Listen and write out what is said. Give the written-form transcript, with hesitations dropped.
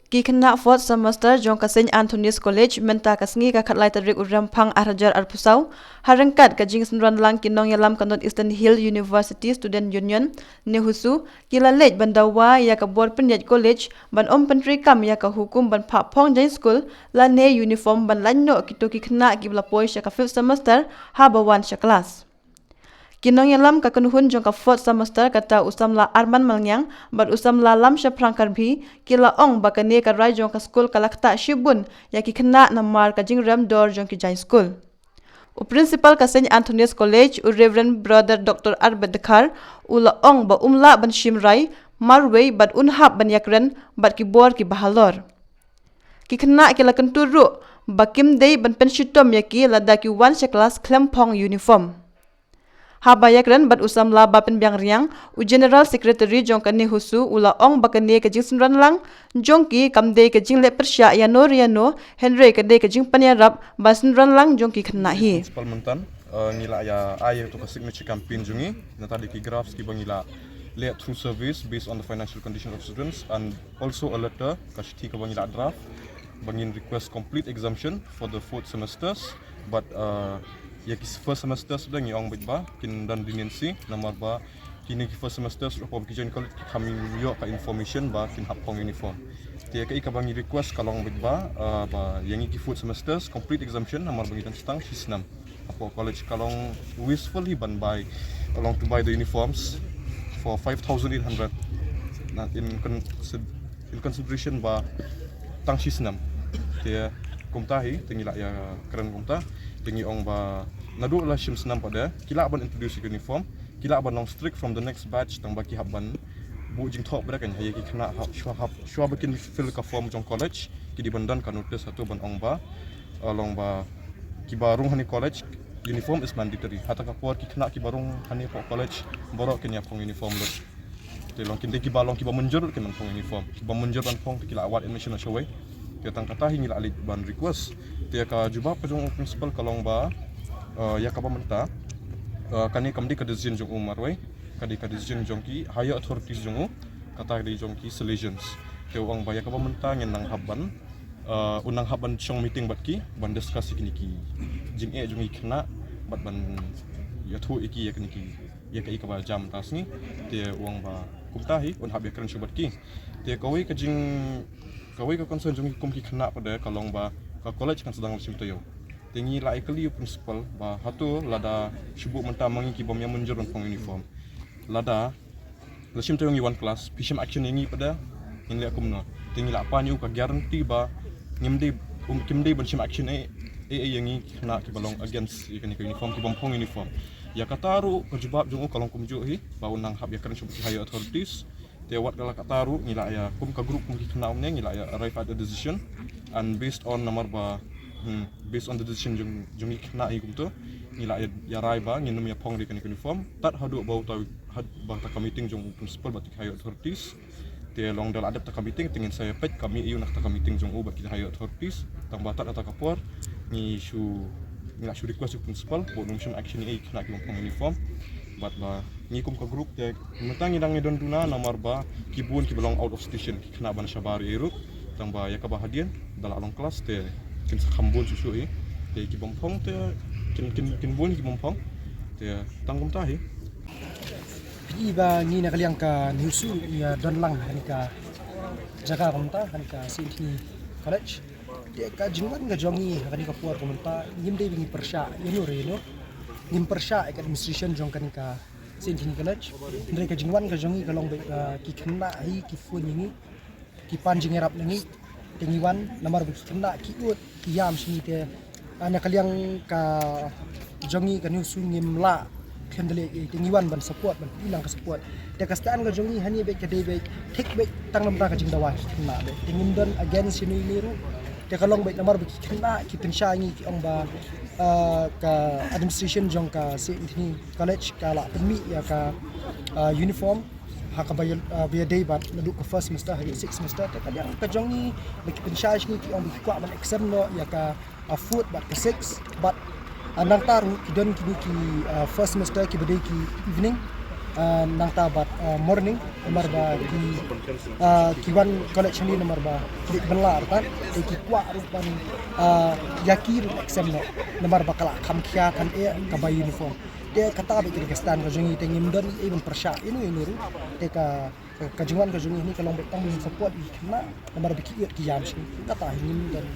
Ki kena fourth semester jong ka St. Anthony's College menta ka sngi ka khatlai tarik uram phang arjar arpusau harangkat ka jing sunran lang kinong yalam kanot Eastern Hill University Student Union ne husu kila lej bandawa ya ka board penyet college ban pentri kam ya ka hukum ban pha phong jain school la ne uniform ban lanno kito ki kena ki bla poi sha ka fifth semester ha bawan sha class. Kinong yalam ka kunhun jong ka fourth semester kata usam la Arman Malnyang bat usam la lam sha prangkar bhi kila ong bakane ka rai jong ka school kalakta shibun ya ki khna namar ka jingram dor jong ki jain school. U principal ka St. Anthony's College u Reverend Brother Dr. Arbedkar ula ong ba umla ban shimrai marway bat unhap ban yakren bat ki bor ki bahalor. Ki khna kila kenturu bakim dei ban penshitom ya ki lada ki wan sha class klempong uniform. Habayakran bat usam la bapen biang riang u General Secretary jong ka ne husu ula ong bakane ka jing sunran lang jong ki kamde ka jing le persya yano Henry ka de ka jing panyarap basunran lang jong ki khna hi Parliamentan ngila ya air to ka signature campaign jungi na tadi ki graphs ki bangila late through service based on the financial condition of students and also a letter ka shiti ka bangila draft bangin request complete exemption for the fourth semesters but ya ki first semester sudah ngi ong ba kin dan dinensi namar ba kini ki first semester sudah ko ki join college kami yo ka information ba kin hapong uniform dia ka ikabangi request kalong ba yang ki fourth semesters complete exemption namar bagi dan stang hisnam apo college kalong wishfully ban by along to buy the uniforms for 5,800 not in consideration ba tang hisnam dia kumtahi tingila ya keren kumta tingi ong ba nadu la shim senam pada kila ban introduce uniform kila ban long strict from the next batch tang baki haban bu jing thok bra kan haye ki kena shwa bakin fill ka form jong college ki di bandan kan notice satu ban ong ba long ba ki barung hani college uniform is mandatory hata ka por ki kena ki barung hani po college borok ken ya pong uniform lo te long kin ki balong ki ba munjur ken pong uniform ki ba munjur ban pong kila awat admission showai dia tang kata hingila alit ban request dia ka jubah pejong principal kalong ba ya ka pamenta kani kamdi ka decision jong umar wai kadi ka decision jong ki higher authorities jong kata di jong ki solutions te wang ba ya ka pamenta ngin nang haban unang haban chong meeting bat ki ban discuss kini ki jing e jong ikna bat ban ya thu iki ya kini ki ya ka ikaba jam tas ni te wang ba kumtahi un hab ya kren shubat ki te kawai ka jing kawai ka concern jong kum ki khna pada kalong ba ka college kan sedang sim toyo tingi la ikali principal ba hatu lada shubu menta mangi ki bom yang munjur pong uniform lada la sim toyo ngi one class pisham action ngi pada ngi la kumno tingi la pa nyu ka guarantee ba ngimde kimde ban sim action e yangi khna ki balong against ikani ka uniform ki bom pong uniform ya kataru ka jubab jong kalong kumju hi ba unang hab ya kan shubu higher authorities dia wat kala kataru ngila ya kum ka group kum ki khna umne ngila ya arrive at a decision and based on namar ba based on the decision jung khna i kum to ngila ya rai ba nginum ya pong di kan uniform tat hadu bau ta ba ta meeting jung principal batik higher authorities dia long dal adap ta meeting tingin saya pet kami iu nak ta meeting jung ba ki higher authorities tang batat ata kapor ni shu ngila shu request principal bo num action i khna ki pong uniform bat ba ngikum ka group te mentang idang ngidon duna namar ba kibun ki belong out of station ki kena ban shabari eru tang ba ya ka bahadian dal along kelas te kin khambul susu hi te ki bompong te kin bun ki bompong te tangkum tahi iba ni na kaliang ka niusu ya don lang hanika jaga komta hanika Sydney College dia ka jingwan ga jongi hanika puar komta ngimde bingi persya yeno reno ngim persya ek administration jong kanika Sydney College mereka jingwan ga jongi kalong ki kena hi ki fun ni ki panjing erap ni tingiwan namar bi kena ki ut ki yam sini te ana kaliang ka jongi ka niusu ngim la kendele tingiwan ban support ban ilang ka support te kastaan ga jongi hani be ka de be tik be tang namta ka jing dawa na be tingin don against sini niru te kalong be namar bi kena ki pensya ngi ki ong ba ka administration jong ka Sydney College kala pemi ya ka uniform haka bayar day bat nadu ka first semester hari sixth semester te kadang ka jongi bagi pensya ngi ki ong bi kwa ban exam no ya ka food bat ka six but anang taru kidon kini ki first semester ki bade ki evening nang tabat morning nomor ba ki wan college ni nomor ba di belar tan di ki kwa rupan yakir exam no nomor ba kala kham khya kan e ka ba uniform de kata ba Kyrgyzstan ka jungi tengim don even persha inu inuru de ka jungan ka jungi ni kalong betang support ikna nomor ba ki yam shi kata hinim dan